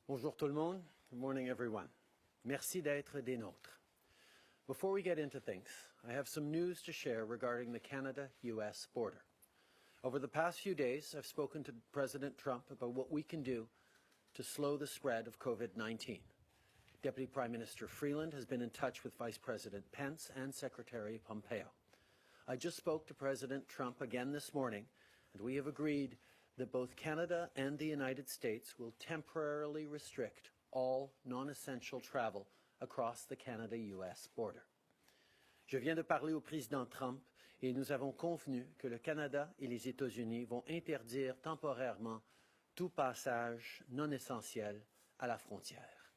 Bonjour tout le monde. Good morning, everyone. Merci d'être des nôtres. Before we get into things, I have some news to share regarding the Canada-U.S. border. Over the past few days, I've spoken to President Trump about what we can do to slow the spread of COVID-19. Deputy Prime Minister Freeland has been in touch with Vice President Pence and Secretary Pompeo. I just spoke to President Trump again this morning, and we have agreed that both Canada and the United States will temporarily restrict all non-essential travel across the Canada-U.S. border. Je viens de parler au président Trump et nous avons convenu que le Canada et les États-Unis vont interdire temporairement tout passage non essentiel à la frontière.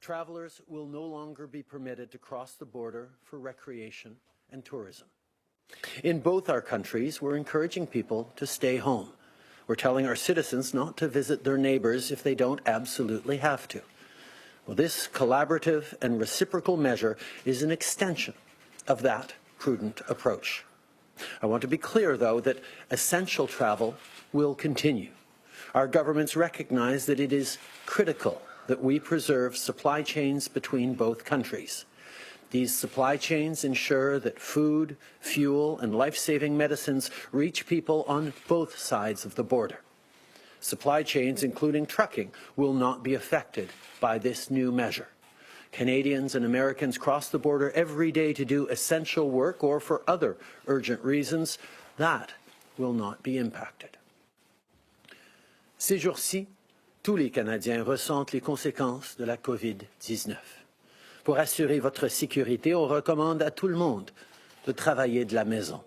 Travelers will no longer be permitted to cross the border for recreation and tourism. In both our countries, we're encouraging people to stay home. We're telling our citizens not to visit their neighbours if they don't absolutely have to. Well, this collaborative and reciprocal measure is an extension of that prudent approach. I want to be clear, though, that essential travel will continue. Our governments recognize that it is critical that we preserve supply chains between both countries. These supply chains ensure that food, fuel, and life-saving medicines reach people on both sides of the border. Supply chains, including trucking, will not be affected by this new measure. Canadians and Americans cross the border every day to do essential work or for other urgent reasons. That will not be impacted. Ces jours-ci, tous les Canadiens ressentent les conséquences de la COVID-19. Pour assurer votre sécurité, on recommande à tout le monde de travailler de la maison,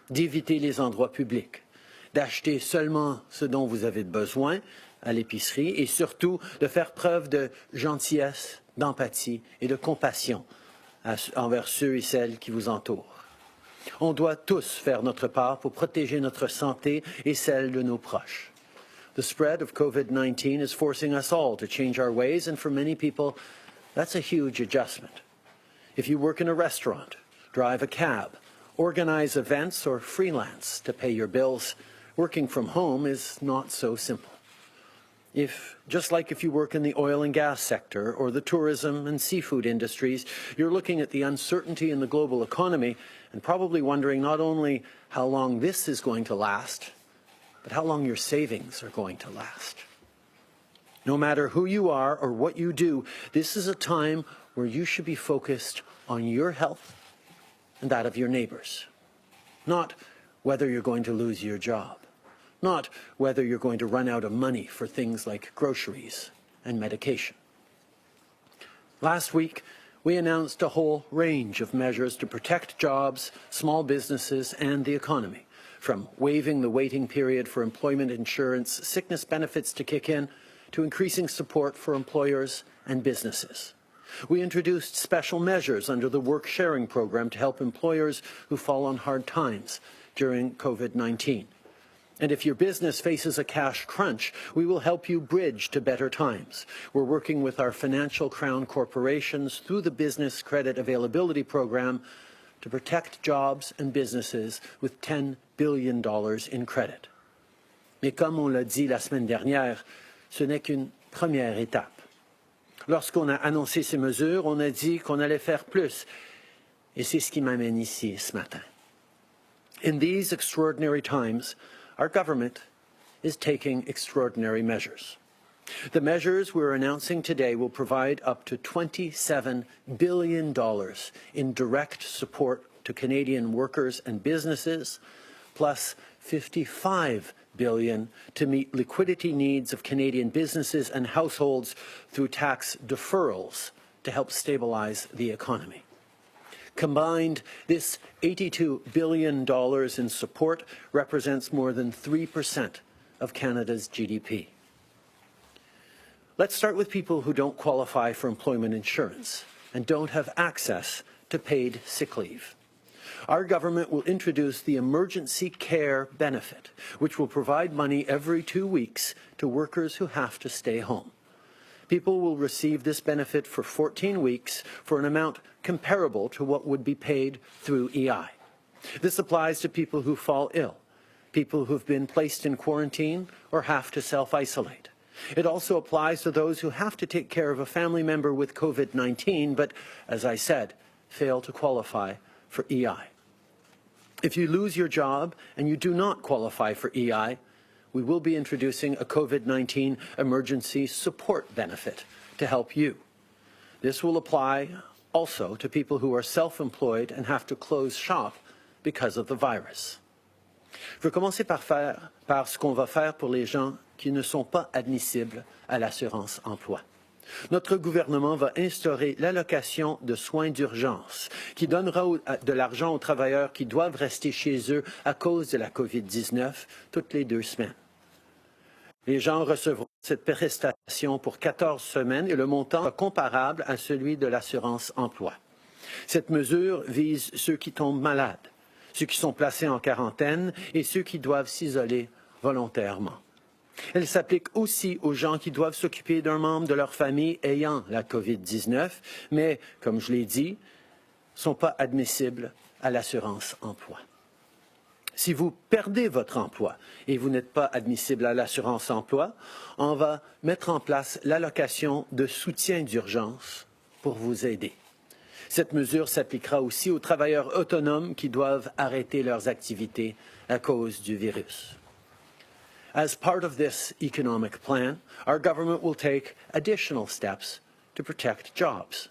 d'éviter les endroits publics, d'acheter seulement ce dont vous avez besoin à l'épicerie et surtout de faire preuve de gentillesse, d'empathie et de compassion envers ceux et celles qui vous entourent. On doit tous faire notre part pour protéger notre santé et celle de nos proches. The spread of COVID-19 is forcing us all to change our ways, and for many people, that's a huge adjustment. If you work in a restaurant, drive a cab, organize events, or freelance to pay your bills, working from home is not so simple. Just like if you work in the oil and gas sector or the tourism and seafood industries, you're looking at the uncertainty in the global economy and probably wondering not only how long this is going to last, but how long your savings are going to last. No matter who you are or what you do, this is a time where you should be focused on your health and that of your neighbours. Not whether you're going to lose your job. Not whether you're going to run out of money for things like groceries and medication. Last week, we announced a whole range of measures to protect jobs, small businesses, and the economy, from waiving the waiting period for employment insurance sickness benefits to kick in, to increasing support for employers and businesses. We introduced special measures under the work sharing program to help employers who fall on hard times during COVID-19. And if your business faces a cash crunch, we will help you bridge to better times. We're working with our financial crown corporations through the Business Credit Availability Program to protect jobs and businesses with $10 billion in credit. Mais comme on l'a dit la semaine dernière, ce n'est qu'une première étape. Lorsqu'on a annoncé ces mesures, on a dit qu'on allait faire plus. Et c'est ce qui m'amène ici ce matin. In these extraordinary times, our government is taking extraordinary measures. The measures we're announcing today will provide up to $27 billion in direct support to Canadian workers and businesses, plus $55 billion to meet liquidity needs of Canadian businesses and households through tax deferrals to help stabilize the economy. Combined, this $82 billion in support represents more than 3% of Canada's GDP. Let's start with people who don't qualify for employment insurance and don't have access to paid sick leave. Our government will introduce the Emergency Care Benefit, which will provide money every 2 weeks to workers who have to stay home. People will receive this benefit for 14 weeks for an amount comparable to what would be paid through EI. This applies to people who fall ill, people who've been placed in quarantine or have to self-isolate, It also applies to those who have to take care of a family member with COVID-19, but, as I said, fail to qualify for EI. If you lose your job and you do not qualify for EI, we will be introducing a COVID-19 emergency support benefit to help you. This will apply also to people who are self-employed and have to close shop because of the virus. Je veux commencer par ce qu'on va faire pour les gens qui ne sont pas admissibles à l'assurance emploi. Notre gouvernement va instaurer l'allocation de soins d'urgence qui donnera de l'argent aux travailleurs qui doivent rester chez eux à cause de la COVID-19 toutes les 2 semaines. Les gens recevront cette prestation pour 14 semaines et le montant sera comparable à celui de l'assurance emploi. Cette mesure vise ceux qui tombent malades, ceux qui sont placés en quarantaine et ceux qui doivent s'isoler volontairement. Elle s'applique aussi aux gens qui doivent s'occuper d'un membre de leur famille ayant la COVID-19, mais, comme je l'ai dit, ne sont pas admissibles à l'assurance emploi. Si vous perdez votre emploi et vous n'êtes pas admissible à l'assurance emploi, on va mettre en place l'allocation de soutien d'urgence pour vous aider. Cette mesure s'appliquera aussi aux travailleurs autonomes qui doivent arrêter leurs activités à cause du virus. As part of this economic plan, our government will take additional steps to protect jobs.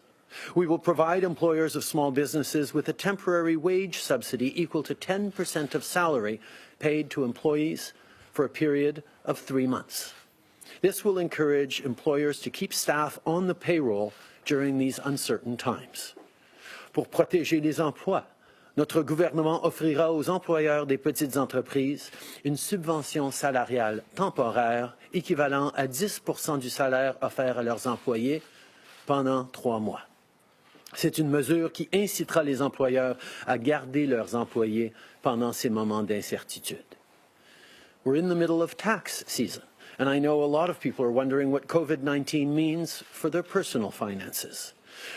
We will provide employers of small businesses with a temporary wage subsidy equal to 10% of salary paid to employees for a period of 3 months. This will encourage employers to keep staff on the payroll during these uncertain times. Pour protéger les emplois, notre gouvernement offrira aux employeurs des petites entreprises une subvention salariale temporaire équivalent à 10% du salaire offert à leurs employés pendant 3 mois. C'est une mesure qui incitera les employeurs à garder leurs employés pendant ces moments d'incertitude. We're in the middle of tax season, and I know a lot of people are wondering what COVID-19 means for their personal finances.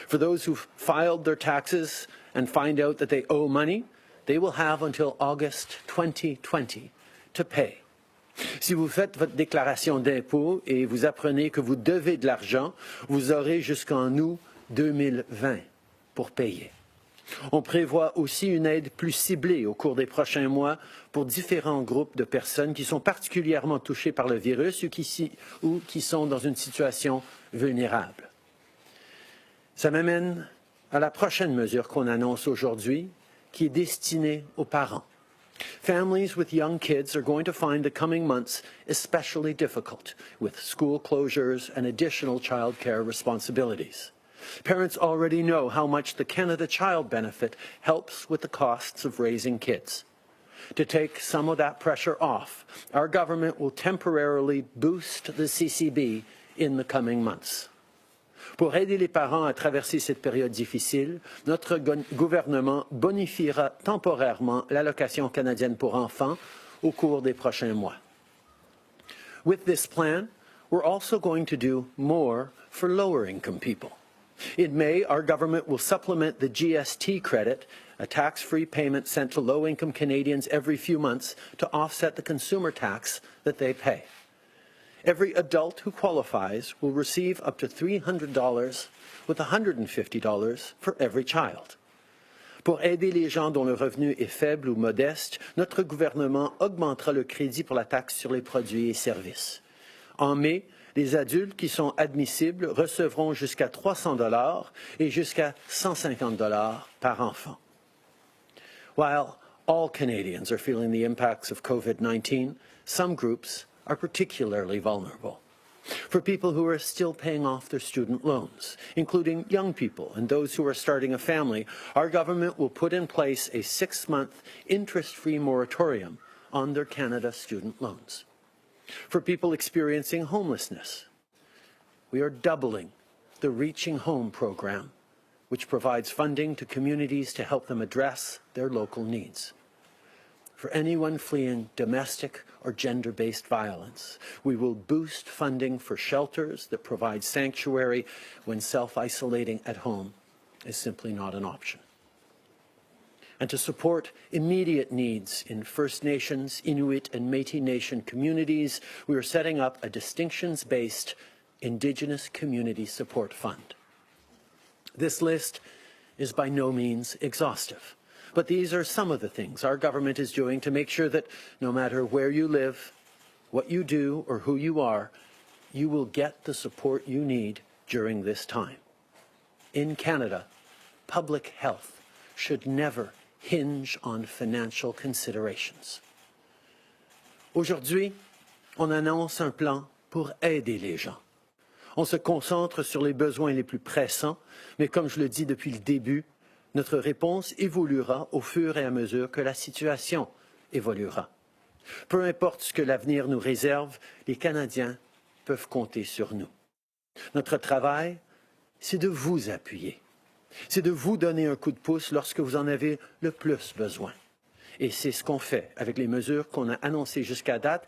For those who've filed their taxes and find out that they owe money, they will have until August 2020 to pay. Si vous faites votre déclaration d'impôt et vous apprenez que vous devez de l'argent, vous aurez jusqu'en août 2020 pour payer. On prévoit aussi une aide plus ciblée au cours des prochains mois pour différents groupes de personnes qui sont particulièrement touchées par le virus ou qui sont dans une situation vulnérable. Ça m'amène à la prochaine mesure qu'on annonce aujourd'hui, qui est destinée aux parents. Families with young kids are going to find the coming months especially difficult, with school closures and additional child care responsibilities. Parents already know how much the Canada Child Benefit helps with the costs of raising kids. To take some of that pressure off, our government will temporarily boost the CCB in the coming months. Pour aider les parents à traverser cette période difficile, notre gouvernement bonifiera temporairement l'allocation canadienne pour enfants au cours des prochains mois. With this plan, we're also going to do more for lower-income people. In May, our government will supplement the GST credit, a tax-free payment sent to low-income Canadians every few months to offset the consumer tax that they pay. Every adult who qualifies will receive up to $300 with $150 for every child. Pour aider les gens dont le revenu est faible ou modeste, notre gouvernement augmentera le crédit pour la taxe sur les produits et services. En mai, les adultes qui sont admissibles recevront jusqu'à $300 et jusqu'à $150 par enfant. While all Canadians are feeling the impacts of COVID-19, some groups are particularly vulnerable. For people who are still paying off their student loans, including young people and those who are starting a family, our government will put in place a 6-month interest-free moratorium on their Canada student loans. For people experiencing homelessness, we are doubling the Reaching Home program, which provides funding to communities to help them address their local needs. For anyone fleeing domestic or gender-based violence, we will boost funding for shelters that provide sanctuary when self-isolating at home is simply not an option. And to support immediate needs in First Nations, Inuit and Métis Nation communities, we are setting up a distinctions-based Indigenous Community Support Fund. This list is by no means exhaustive, but these are some of the things our government is doing to make sure that no matter where you live, what you do or who you are, you will get the support you need during this time. In Canada, public health should never hinge on financial considerations. Aujourd'hui, on annonce un plan pour aider les gens. On se concentre sur les besoins les plus pressants, mais comme je le dis depuis le début, notre réponse évoluera au fur et à mesure que la situation évoluera. Peu importe ce que l'avenir nous réserve, les Canadiens peuvent compter sur nous. Notre travail, c'est de vous appuyer. C'est de vous donner un coup de pouce lorsque vous en avez le plus besoin. Et c'est ce qu'on fait avec les mesures qu'on a annoncées jusqu'à date,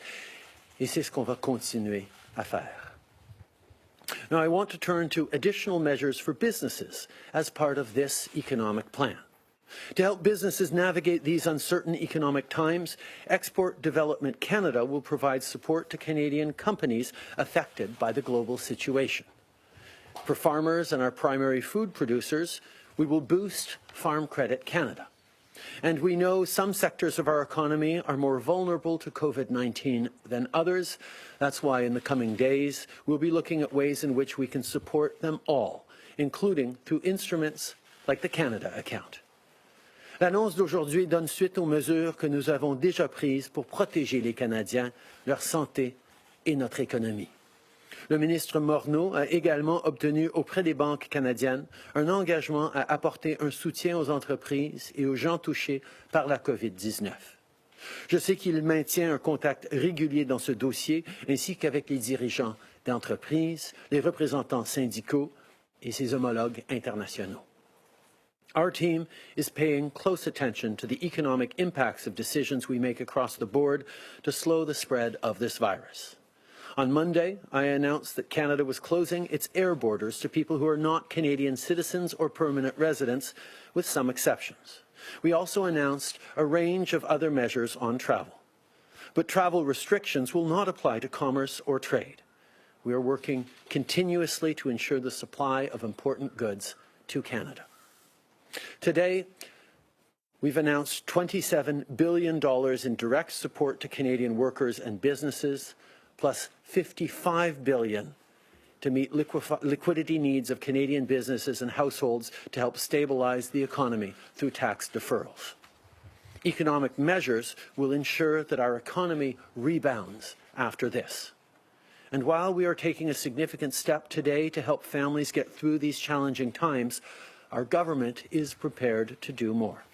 et c'est ce qu'on va continuer à faire. Now, I want to turn to additional measures for businesses as part of this economic plan. To help businesses navigate these uncertain economic times, Export Development Canada will provide support to Canadian companies affected by the global situation. For farmers and our primary food producers, we will boost Farm Credit Canada. And we know some sectors of our economy are more vulnerable to COVID-19 than others. That's why in the coming days, we'll be looking at ways in which we can support them all, including through instruments like the Canada account. L'annonce d'aujourd'hui donne suite aux mesures que nous avons déjà prises pour protéger les Canadiens, leur santé et notre économie. Le ministre Morneau a également obtenu auprès des banques canadiennes un engagement à apporter un soutien aux entreprises et aux gens touchés par la COVID-19. Je sais qu'il maintient un contact régulier dans ce dossier, ainsi qu'avec les dirigeants d'entreprises, les représentants syndicaux et ses homologues internationaux. Our team is paying close attention to the economic impacts of decisions we make across the board to slow the spread of this virus. On Monday, I announced that Canada was closing its air borders to people who are not Canadian citizens or permanent residents, with some exceptions. We also announced a range of other measures on travel. But travel restrictions will not apply to commerce or trade. We are working continuously to ensure the supply of important goods to Canada. Today, we've announced $27 billion in direct support to Canadian workers and businesses, plus $55 billion to meet liquidity needs of Canadian businesses and households to help stabilize the economy through tax deferrals. Economic measures will ensure that our economy rebounds after this. And while we are taking a significant step today to help families get through these challenging times, our government is prepared to do more.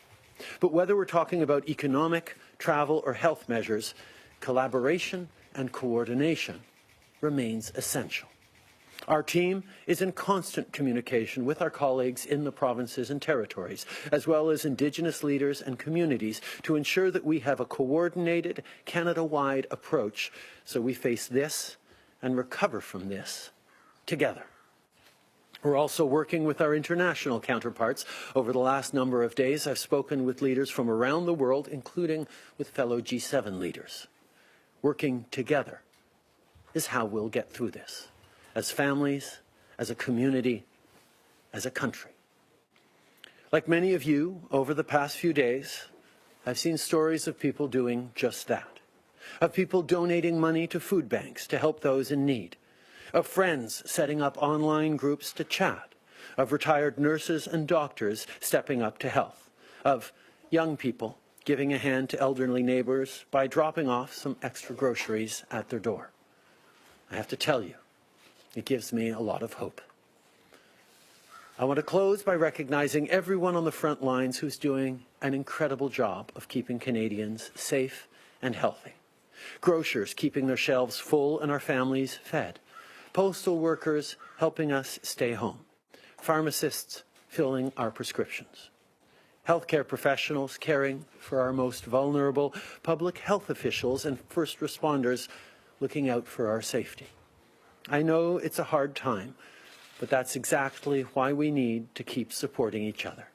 But whether we're talking about economic, travel, or health measures, collaboration and coordination remains essential. Our team is in constant communication with our colleagues in the provinces and territories, as well as Indigenous leaders and communities, to ensure that we have a coordinated, Canada-wide approach so we face this and recover from this together. We're also working with our international counterparts. Over the last number of days, I've spoken with leaders from around the world, including with fellow G7 leaders. Working together is how we'll get through this, as families, as a community, as a country. Like many of you, over the past few days, I've seen stories of people doing just that, of people donating money to food banks to help those in need, of friends setting up online groups to chat, of retired nurses and doctors stepping up to help, of young people giving a hand to elderly neighbours by dropping off some extra groceries at their door. I have to tell you, it gives me a lot of hope. I want to close by recognizing everyone on the front lines who's doing an incredible job of keeping Canadians safe and healthy. Grocers keeping their shelves full and our families fed. Postal workers helping us stay home. Pharmacists filling our prescriptions. Healthcare professionals caring for our most vulnerable. Public health officials and first responders looking out for our safety. I know it's a hard time, but that's exactly why we need to keep supporting each other.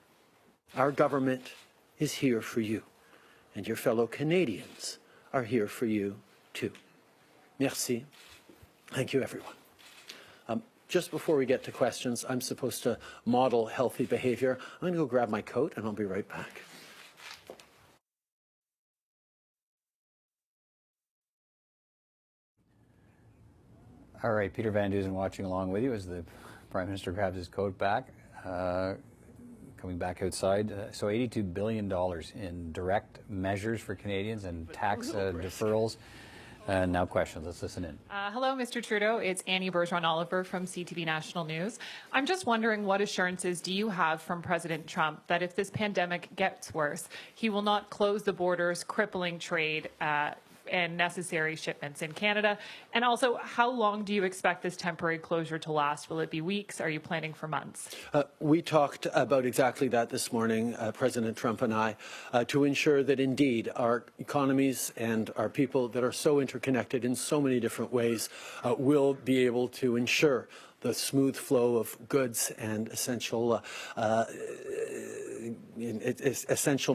Our government is here for you, and your fellow Canadians are here for you too. Merci. Thank you, everyone. Just before we get to questions, I'm supposed to model healthy behavior. I'm going to go grab my coat, and I'll be right back. All right, Peter Van Dusen watching along with you as the Prime Minister grabs his coat back, coming back outside. So $82 billion in direct measures for Canadians and tax deferrals. Now questions. Let's listen in. Hello, Mr. Trudeau. It's Annie Bergeron-Oliver from CTV National News. I'm just wondering, what assurances do you have from President Trump that if this pandemic gets worse, he will not close the borders, crippling trade and necessary shipments in Canada? And also, how long do you expect this temporary closure to last? Will it be weeks? Are you planning for months? We talked about exactly that this morning, President Trump and I, to ensure that indeed our economies and our people that are so interconnected in so many different ways will be able to ensure the smooth flow of goods and essential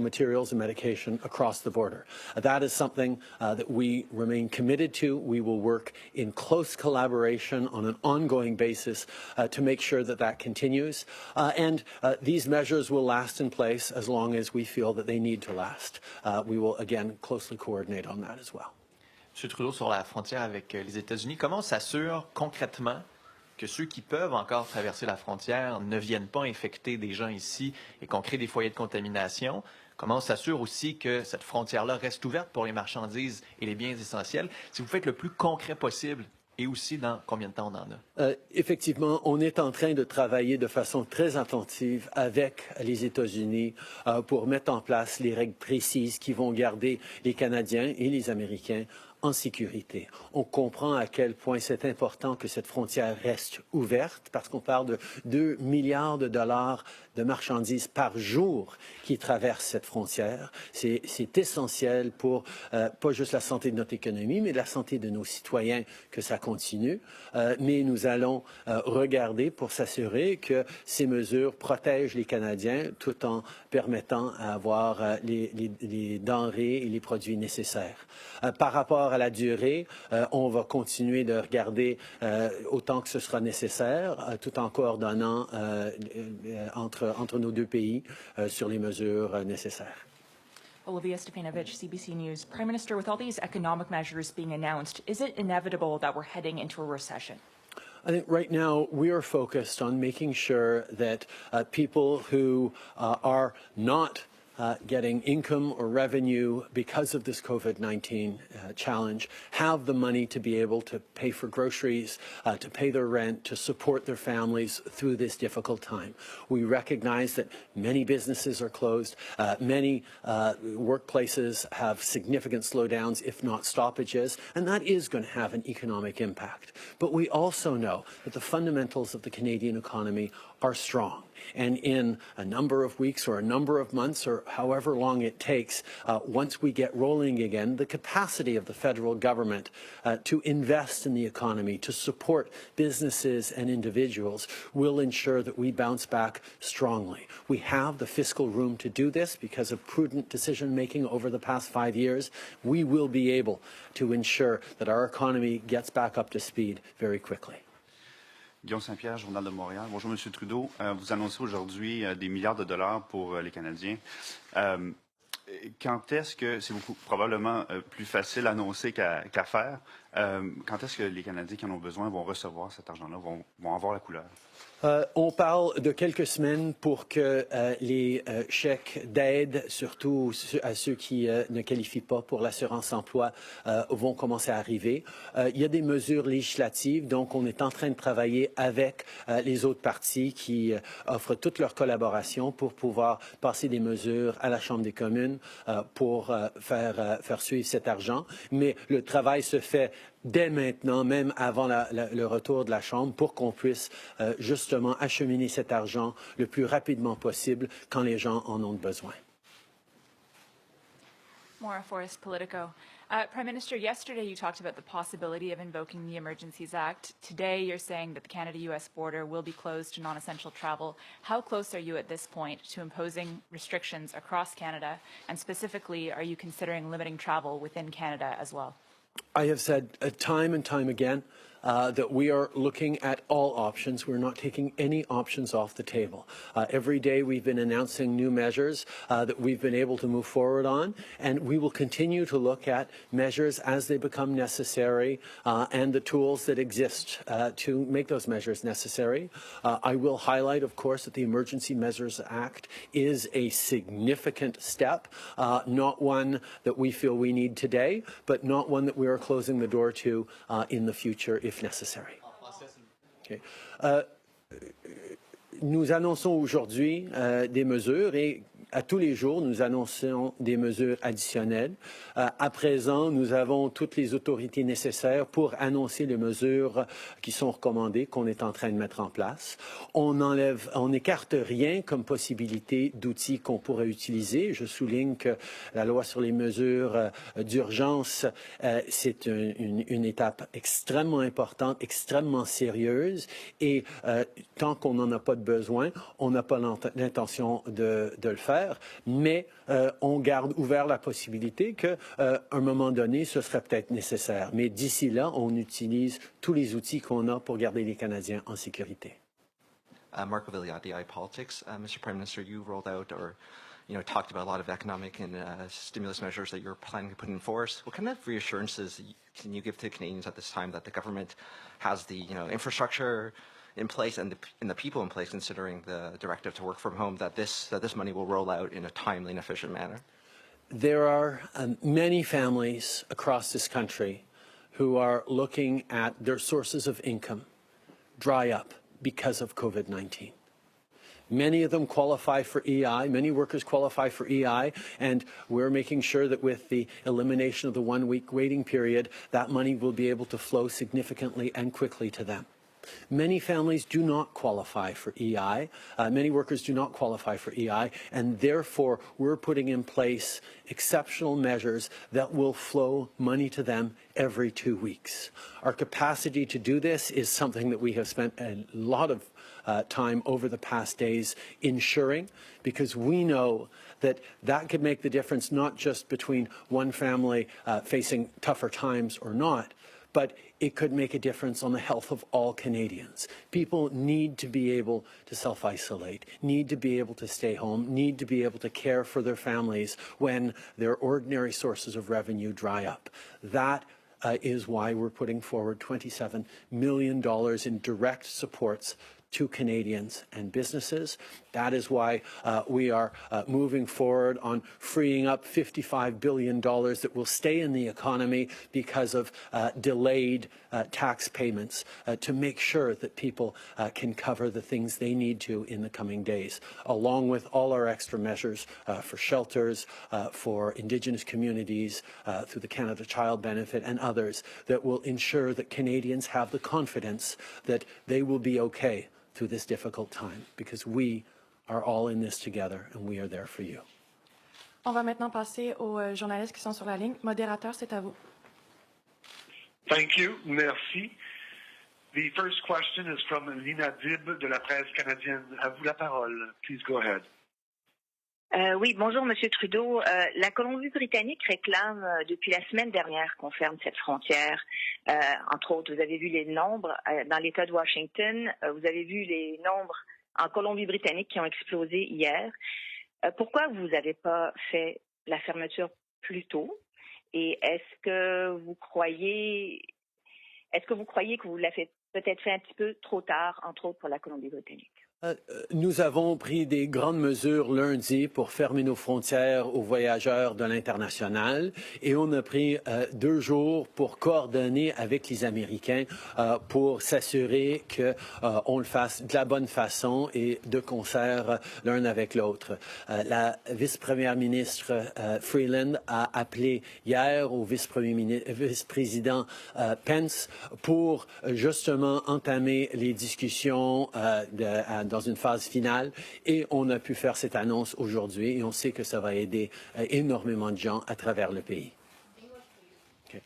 materials and medication across the border. That is something that we remain committed to. We will work in close collaboration on an ongoing basis to make sure that that continues. And these measures will last in place as long as we feel that they need to last. We will, again, closely coordinate on that as well. M. Trudeau, sur la frontière avec les États-Unis, comment on s'assure concrètement que ceux qui peuvent encore traverser la frontière ne viennent pas infecter des gens ici et qu'on crée des foyers de contamination? Comment on s'assure aussi que cette frontière-là reste ouverte pour les marchandises et les biens essentiels? Si vous faites le plus concret possible, et aussi dans combien de temps on en a? Effectivement, on est en train de travailler de façon très attentive avec les États-Unis pour mettre en place les règles précises qui vont garder les Canadiens et les Américains en sécurité. On comprend à quel point c'est important que cette frontière reste ouverte parce qu'on parle de 2 milliards de dollars de marchandises par jour qui traversent cette frontière. C'est essentiel pour pas juste la santé de notre économie, mais la santé de nos citoyens que ça continue. Mais nous allons regarder pour s'assurer que ces mesures protègent les Canadiens tout en permettant d'avoir les denrées et les produits nécessaires. Par rapport à la durée, on va continuer de regarder autant que ce sera nécessaire, tout en coordonnant entre nos deux pays sur les mesures nécessaires. Olivia Stepanovich, CBC News. Prime Minister, with all these economic measures being announced, is it inevitable that we're heading into a recession? I think right now we are focused on making sure that people who are not getting income or revenue because of this COVID-19 challenge have the money to be able to pay for groceries, to pay their rent, to support their families through this difficult time. We recognize that many businesses are closed, many workplaces have significant slowdowns, if not stoppages, and that is going to have an economic impact. But we also know that the fundamentals of the Canadian economy are strong. And in a number of weeks or a number of months or however long it takes, once we get rolling again, the capacity of the federal government to invest in the economy, to support businesses and individuals, will ensure that we bounce back strongly. We have the fiscal room to do this because of prudent decision-making over the past 5 years. We will be able to ensure that our economy gets back up to speed very quickly. Guillaume Saint-Pierre, Journal de Montréal. Bonjour, M. Trudeau. Vous annoncez aujourd'hui des milliards de dollars pour les Canadiens. Quand est-ce que, c'est probablement plus facile à annoncer qu'à faire, quand est-ce que les Canadiens qui en ont besoin vont recevoir cet argent-là, vont avoir la couleur? On parle de quelques semaines pour que les chèques d'aide, surtout à ceux qui ne qualifient pas pour l'assurance-emploi, vont commencer à arriver. Il y a des mesures législatives, donc on est en train de travailler avec les autres partis qui offrent toute leur collaboration pour pouvoir passer des mesures à la Chambre des communes pour faire suivre cet argent. Mais le travail se fait dès maintenant, même avant le retour de la Chambre, pour qu'on puisse justement acheminer cet argent le plus rapidement possible quand les gens en ont besoin. Maura Forrest, Politico. Prime Minister, yesterday you talked about the possibility of invoking the Emergencies Act. Today you're saying that the Canada-U.S. border will be closed to non-essential travel. How close are you at this point to imposing restrictions across Canada? And specifically, are you considering limiting travel within Canada as well? I have said time and time again that we are looking at all options. We're not taking any options off the table. Every day we've been announcing new measures that we've been able to move forward on, and we will continue to look at measures as they become necessary and the tools that exist to make those measures necessary. I will highlight, of course, that the Emergency Measures Act is a significant step, not one that we feel we need today, but not one that we are closing the door to in the future if necessary. Okay. Nous annonçons aujourd'hui des mesures et à tous les jours, nous annonçons des mesures additionnelles. À présent, nous avons toutes les autorités nécessaires pour annoncer les mesures qui sont recommandées, qu'on est en train de mettre en place. On n'écarte rien comme possibilité d'outils qu'on pourrait utiliser. Je souligne que la loi sur les mesures d'urgence, c'est une étape extrêmement importante, extrêmement sérieuse, et tant qu'on n'en a pas de besoin, on n'a pas l'intention de le faire. Mais on garde ouvert la possibilité qu'à un moment donné, ce serait peut-être nécessaire. Mais d'ici là, on utilise tous les outils qu'on a pour garder les Canadiens en sécurité. Marco Vigliati, iPolitics. Mr. Prime Minister, you rolled out or talked about a lot of economic and stimulus measures that you're planning to put in force. What kind of reassurances can you give to Canadians at this time that the government has the infrastructure in place and the people in place, considering the directive to work from home, that this money will roll out in a timely and efficient manner? There are many families across this country who are looking at their sources of income dry up because of COVID-19. Many of them qualify for EI, many workers qualify for EI, and we're making sure that with the elimination of the one-week waiting period, that money will be able to flow significantly and quickly to them. Many families do not qualify for EI. Many workers do not qualify for EI, and therefore we're putting in place exceptional measures that will flow money to them every 2 weeks. Our capacity to do this is something that we have spent a lot of time over the past days ensuring, because we know that could make the difference not just between one family facing tougher times or not, but it could make a difference on the health of all Canadians. People need to be able to self-isolate, need to be able to stay home, need to be able to care for their families when their ordinary sources of revenue dry up. That is why we're putting forward $27 million in direct supports to Canadians and businesses. That is why we are moving forward on freeing up $55 billion that will stay in the economy because of delayed tax payments to make sure that people can cover the things they need to in the coming days, along with all our extra measures for shelters, for Indigenous communities, through the Canada Child Benefit and others that will ensure that Canadians have the confidence that they will be okay through this difficult time, because we are all in this together and we are there for you. On va maintenant passer aux journalistes qui sont sur la ligne. Modérateur, c'est à vous. Thank you. Merci. The first question is from Lina Dib de la presse canadienne. À vous la parole. Please go ahead. Oui, bonjour Monsieur Trudeau. La Colombie-Britannique réclame depuis la semaine dernière qu'on ferme cette frontière. Entre autres, vous avez vu les nombres dans l'État de Washington. Vous avez vu les nombres en Colombie-Britannique qui ont explosé hier. Pourquoi vous n'avez pas fait la fermeture plus tôt? Et est-ce que vous croyez que vous l'avez peut-être fait un petit peu trop tard, entre autres pour la Colombie-Britannique? Nous avons pris des grandes mesures lundi pour fermer nos frontières aux voyageurs de l'international et on a pris 2 jours pour coordonner avec les Américains pour s'assurer qu'on le fasse de la bonne façon et de concert l'un avec l'autre. La vice-première ministre Freeland a appelé hier au vice-président Pence pour justement entamer les discussions dans une phase finale et on a pu faire cette annonce aujourd'hui et on sait que ça va aider énormément de gens à travers le pays. Okay.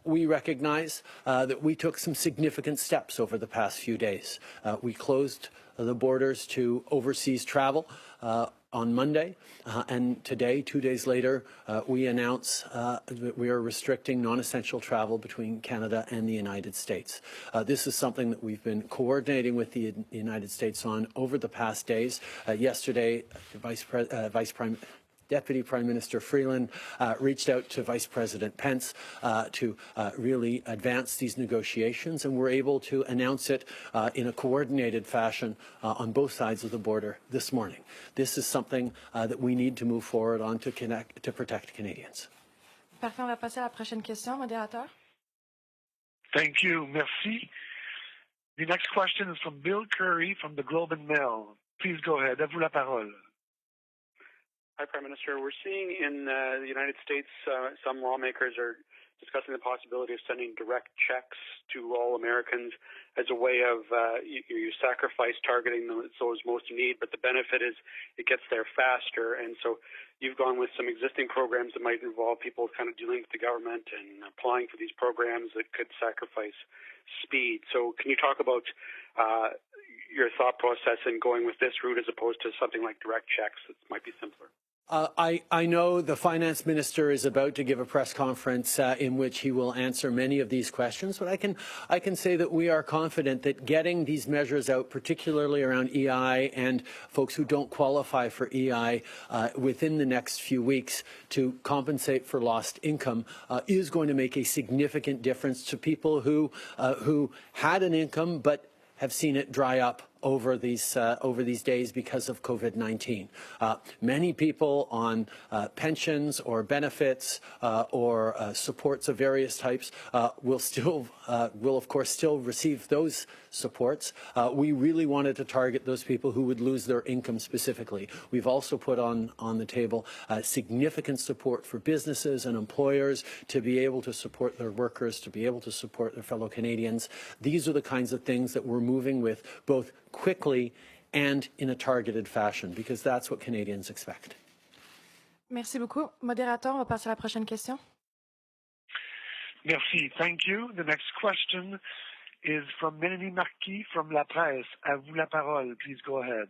We recognize that we took some significant steps over the past few days. We closed the borders to overseas travel on Monday, and today, 2 days later, we announce that we are restricting non-essential travel between Canada and the United States. This is something that we've been coordinating with the United States on over the past days. Yesterday, Deputy Prime Minister Freeland reached out to Vice President Pence to really advance these negotiations, and we're able to announce it in a coordinated fashion on both sides of the border this morning. This is something that we need to move forward on to protect Canadians. Parfait, on va passer à la prochaine question, modérateur. Thank you. Merci. The next question is from Bill Curry from the Globe and Mail. Please go ahead. À vous la parole. Hi, Prime Minister. We're seeing in the United States some lawmakers are discussing the possibility of sending direct checks to all Americans as a way of you sacrifice targeting those most in need, but the benefit is it gets there faster. And so you've gone with some existing programs that might involve people kind of dealing with the government and applying for these programs that could sacrifice speed. So can you talk about your thought process in going with this route as opposed to something like direct checks that might be simpler? I know the finance minister is about to give a press conference in which he will answer many of these questions, but I can say that we are confident that getting these measures out, particularly around EI and folks who don't qualify for EI within the next few weeks to compensate for lost income is going to make a significant difference to people who had an income but have seen it dry up over these days because of COVID-19. Many people on pensions or benefits or supports of various types will of course still receive those supports. We really wanted to target those people who would lose their income specifically. We've also put on the table significant support for businesses and employers to be able to support their workers, to be able to support their fellow Canadians. These are the kinds of things that we're moving with, both quickly and in a targeted fashion, because that's what Canadians expect. Merci beaucoup. Modérateur, on va passer à la prochaine question. Merci. Thank you. The next question is from Mélanie Marquis from La Presse. À vous la parole. Please go ahead.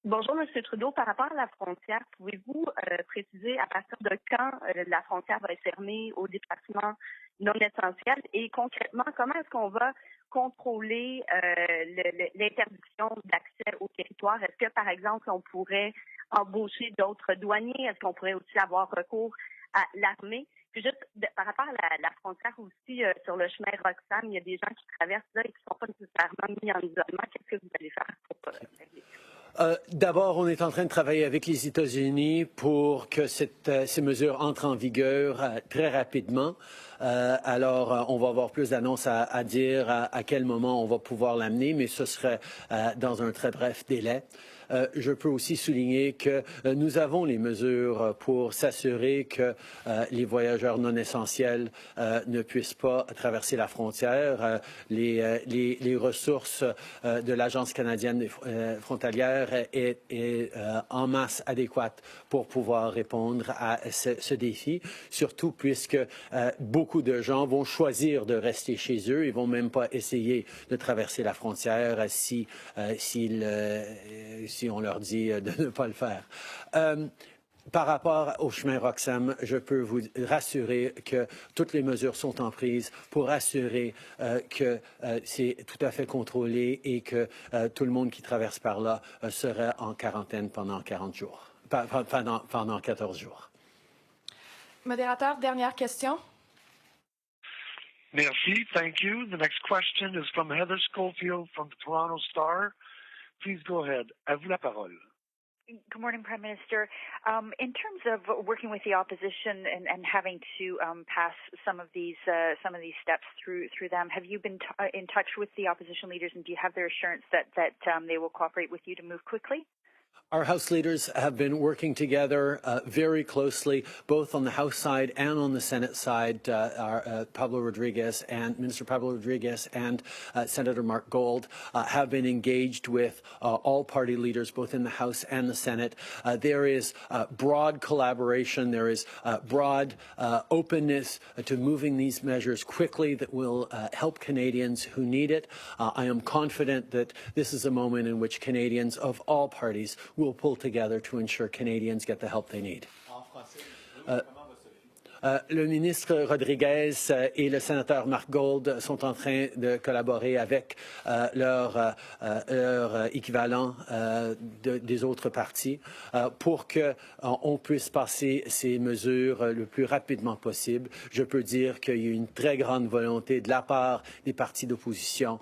Bonjour, M. Trudeau. Par rapport à la frontière, pouvez-vous préciser à partir de quand la frontière va être fermée aux déplacements non essentiels et concrètement, comment est-ce qu'on va contrôler l'interdiction d'accès au territoire? Est-ce que, par exemple, on pourrait embaucher d'autres douaniers? Est-ce qu'on pourrait aussi avoir recours à l'armée? Puis juste par rapport à la frontière aussi, sur le chemin Roxham, il y a des gens qui traversent là et qui ne sont pas nécessairement mis en isolement. Qu'est-ce que vous allez faire pour régler ça? D'abord, on est en train de travailler avec les États-Unis pour que ces mesures entrent en vigueur très rapidement. Alors, on va avoir plus d'annonces à dire à quel moment on va pouvoir l'amener, mais ce serait dans un très bref délai. Je peux aussi souligner que nous avons les mesures pour s'assurer que les voyageurs non essentiels ne puissent pas traverser la frontière. Les ressources de l'Agence canadienne frontalière est en masse adéquate pour pouvoir répondre à ce défi, surtout puisque beaucoup de gens vont choisir de rester chez eux. Ils ne vont même pas essayer de traverser la frontière si on leur dit de ne pas le faire. Par rapport au chemin Roxham, je peux vous rassurer que toutes les mesures sont en prise pour assurer que c'est tout à fait contrôlé et que tout le monde qui traverse par là serait en quarantaine pendant 40 jours, pendant 14 jours. Modérateur, dernière question. Merci. Thank you. The next question is from Heather Schofield from the Toronto Star. Please go ahead. À vous la parole. Good morning, Prime Minister. In terms of working with the opposition and having to pass some of these steps through them, have you been in touch with the opposition leaders, and do you have their assurance that they will cooperate with you to move quickly? Our House leaders have been working together very closely, both on the House side and on the Senate side. Minister Pablo Rodriguez and Senator Mark Gold have been engaged with all party leaders, both in the House and the Senate. There is broad collaboration. There is broad openness to moving these measures quickly that will help Canadians who need it. I am confident that this is a moment in which Canadians of all parties will pull together to ensure Canadians get the help they need. Le ministre Rodriguez et le sénateur Mark Gold sont en train de collaborer avec leur équivalent des autres partis pour qu'on puisse passer ces mesures le plus rapidement possible. Je peux dire qu'il y a une très grande volonté de la part des partis d'opposition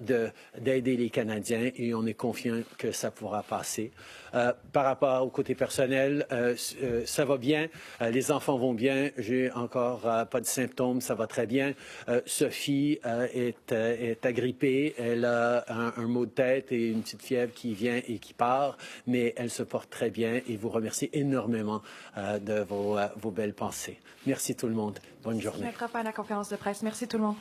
d'aider les Canadiens et on est confiant que ça pourra passer. Par rapport au côté personnel, ça va bien, les enfants vont bien, j'ai encore pas de symptômes, ça va très bien. Sophie est agrippée, elle a un maux de tête et une petite fièvre qui vient et qui part, mais elle se porte très bien et vous remercie énormément de vos belles pensées. Merci tout le monde, bonne journée. Je ne mettrai pas à la conférence de presse. Merci tout le monde.